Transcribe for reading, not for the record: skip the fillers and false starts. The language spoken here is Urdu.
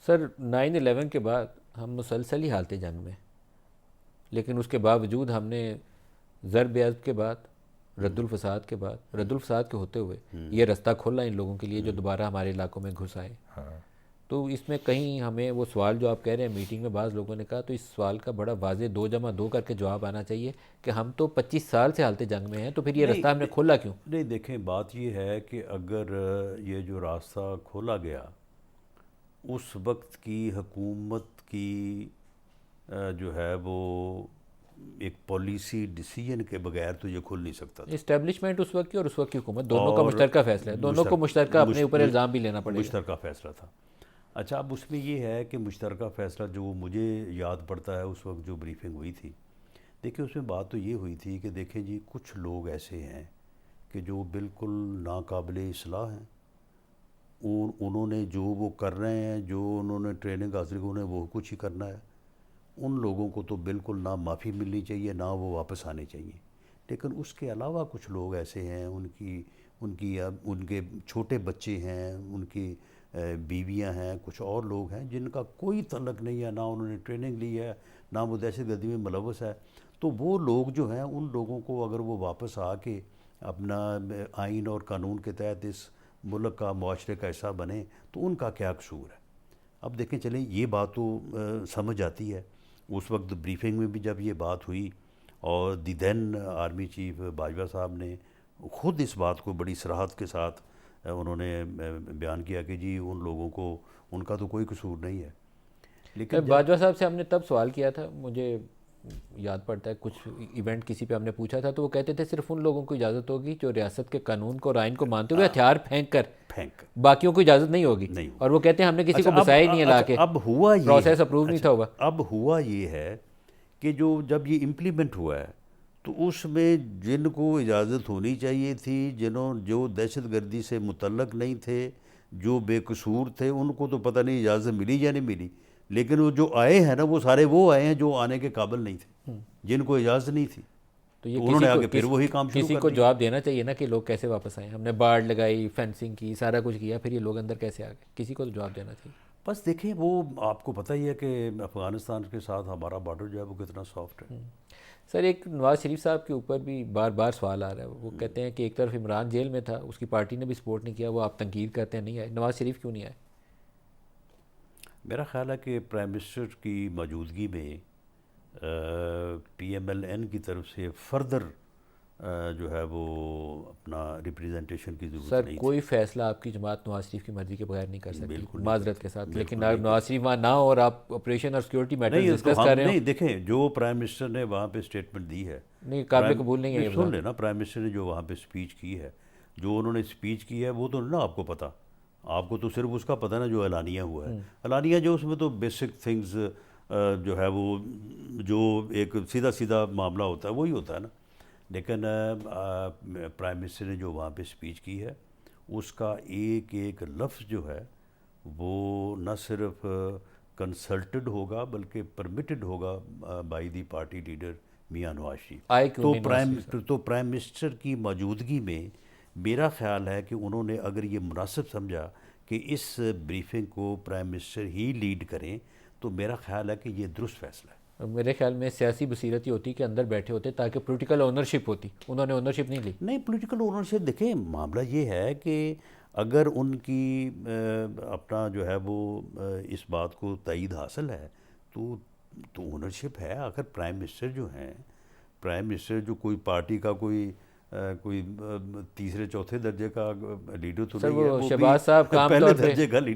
سر 9/11 کے بعد ہم مسلسل ہی حالت جنگ میں، لیکن اس کے باوجود ہم نے ضرب عضب کے بعد، رد الفساد کے ہوتے ہوئے یہ رستہ کھولا ان لوگوں کے لیے جو دوبارہ ہمارے علاقوں میں گھس آئے. تو اس میں کہیں ہمیں وہ سوال جو آپ کہہ رہے ہیں میٹنگ میں بعض لوگوں نے کہا، تو اس سوال کا بڑا واضح 2+2 کر کے جواب آنا چاہیے کہ ہم تو 25 سال سے حالت جنگ میں ہیں، تو پھر یہ رستہ ہم نے کھولا کیوں؟ نہیں دیکھیں، بات یہ ہے کہ اگر یہ جو راستہ کھولا گیا اس وقت کی حکومت کی جو ہے وہ ایک پالیسی ڈیسیجن کے بغیر تو یہ کھل نہیں سکتا تھا. اسٹیبلشمنٹ اس وقت کی اور اس وقت کی حکومت دونوں کا اور مشترکہ فیصلہ ہے، دونوں کو مشترکہ اپنے اوپر الزام بھی لینا پڑے گا. مشترکہ فیصلہ تھا. اچھا، اب اس میں یہ ہے کہ مشترکہ فیصلہ جو مجھے یاد پڑتا ہے اس وقت جو بریفنگ ہوئی تھی، دیکھیں اس میں بات تو یہ ہوئی تھی کہ دیکھیں جی کچھ لوگ ایسے ہیں کہ جو بالکل ناقابل اصلاح ہیں، اور انہوں نے جو وہ کر رہے ہیں، جو انہوں نے ٹریننگ حاصل کی، انہیں وہ کچھ ہی کرنا ہے. ان لوگوں کو تو بالکل نہ معافی ملنی چاہیے نہ وہ واپس آنے چاہیے. لیکن اس کے علاوہ کچھ لوگ ایسے ہیں، ان کے چھوٹے بچے ہیں، ان کی بیویاں ہیں، کچھ اور لوگ ہیں جن کا کوئی تعلق نہیں ہے، نہ انہوں نے ٹریننگ لی ہے، نہ وہ دہشت گردی میں ملوث ہے. تو وہ لوگ جو ہیں، ان لوگوں کو اگر وہ واپس آ کے اپنا آئین اور قانون کے تحت اس ملک کا، معاشرے کا حصہ بنیں، تو ان کا کیا قصور ہے؟ اب دیکھیں چلیں، یہ بات تو سمجھ آتی ہے. اس وقت بریفنگ میں بھی جب یہ بات ہوئی اور دی دین آرمی چیف باجوہ صاحب نے خود اس بات کو بڑی صراحت کے ساتھ انہوں نے بیان کیا کہ جی ان لوگوں کو، ان کا تو کوئی قصور نہیں ہے. لیکن باجوہ صاحب سے ہم نے تب سوال کیا تھا، مجھے یاد پڑتا ہے کچھ ایونٹ کسی پہ ہم نے پوچھا تھا، تو وہ کہتے تھے صرف ان لوگوں کو اجازت ہوگی جو ریاست کے قانون کو اور آئین کو مانتے ہوئے ہتھیار پھینک کر، باقیوں کو اجازت نہیں ہوگی. نہیں. اور وہ کہتے ہیں ہم نے کسی کو بسایا ہی نہیں ہے لا کے، اب ہوا یہ پروسیس اپروو نہیں تھا ہوا. اب ہوا یہ ہے کہ جب یہ امپلیمنٹ ہوا ہے تو اس میں جن کو اجازت ہونی چاہیے تھی، جو دہشت گردی سے متعلق نہیں تھے، جو بے قصور تھے، ان کو تو پتہ نہیں اجازت ملی یا نہیں ملی. لیکن وہ جو آئے ہیں نا، وہ سارے وہ آئے ہیں جو آنے کے قابل نہیں تھے، جن کو اجازت نہیں تھی. تو یہ انہوں نے آگے پھر وہی کام شروع کسی کر کو دیا. جواب دینا چاہیے نا کہ لوگ کیسے واپس آئے. ہم نے باڑ لگائی، فینسنگ کی، سارا کچھ کیا، پھر یہ لوگ اندر کیسے آ گئے؟ کسی کو تو جواب دینا چاہیے. بس دیکھیں، وہ آپ کو پتہ ہی ہے کہ افغانستان کے ساتھ ہمارا بارڈر جو ہے وہ کتنا سافٹ ہے. سر ایک نواز شریف صاحب کے اوپر بھی بار بار سوال آ رہا ہے. وہ کہتے ہیں کہ ایک طرف عمران جیل میں تھا، اس کی پارٹی نے بھی سپورٹ نہیں کیا، وہ آپ تنقید کرتے ہیں نہیں آئے. نواز شریف کیوں نہیں آئے؟ میرا خیال ہے کہ پرائم منسٹر کی موجودگی میں پی ایم ایل این کی طرف سے فردر جو ہے وہ اپنا ریپریزنٹیشن کی ضرورت سر نہیں تھی. کوئی فیصلہ آپ کی جماعت نواز شریف کی مرضی کے بغیر نہیں کر سکتی، بالکل نہیں معذرت کے کرتی، ساتھ. بالکل لیکن نہیں نواز شریف وہاں نہ ہو اور آپ آپریشن اور سیکورٹی میٹرز نہیں. ڈسکس تو کر ہم رہے ہوں، نہیں، دیکھیں جو پرائم منسٹر نے وہاں پہ اسٹیٹمنٹ دی ہے، نہیں قابل قبول نہیں ہے یہ سن بات. لینا، پرائم منسٹر نے جو وہاں پہ اسپیچ کی ہے، جو انہوں نے اسپیچ کی ہے، وہ تو نا آپ کو پتہ، آپ کو تو صرف اس کا پتہ نا جو اعلانیہ ہوا ہے. اعلانیہ جو اس میں تو بیسک تھنگز جو ہے وہ جو ایک سیدھا سیدھا معاملہ ہوتا ہے وہی ہوتا ہے نا. لیکن پرائم منسٹر نے جو وہاں پہ اسپیچ کی ہے، اس کا ایک ایک لفظ جو ہے وہ نہ صرف کنسلٹڈ ہوگا بلکہ پرمٹڈ ہوگا by the party leader Mian Nawaz Sharif. آئے کیوں نہیں نواز شریف صاحب؟ تو پرائم منسٹر کی موجودگی میں میرا خیال ہے کہ انہوں نے اگر یہ مناسب سمجھا کہ اس بریفنگ کو پرائم منسٹر ہی لیڈ کریں، تو میرا خیال ہے کہ یہ درست فیصلہ ہے. میرے خیال میں سیاسی بصیرت ہی ہوتی کہ اندر بیٹھے ہوتے تاکہ پولیٹیکل اونرشپ ہوتی. انہوں نے اونرشپ نہیں لی. نہیں، پولیٹیکل اونرشپ دیکھیں، معاملہ یہ ہے کہ اگر ان کی اپنا جو ہے وہ اس بات کو تائید حاصل ہے تو اونرشپ ہے. اگر پرائم منسٹر جو ہیں، پرائم منسٹر جو کوئی پارٹی کا کوئی تیسرے چوتھے درجے کا لیڈر تو سر نہیں ہے، وہ وہ بھی شہباز صاحب کا عام پہلے طور پہ درجے کا لیڈر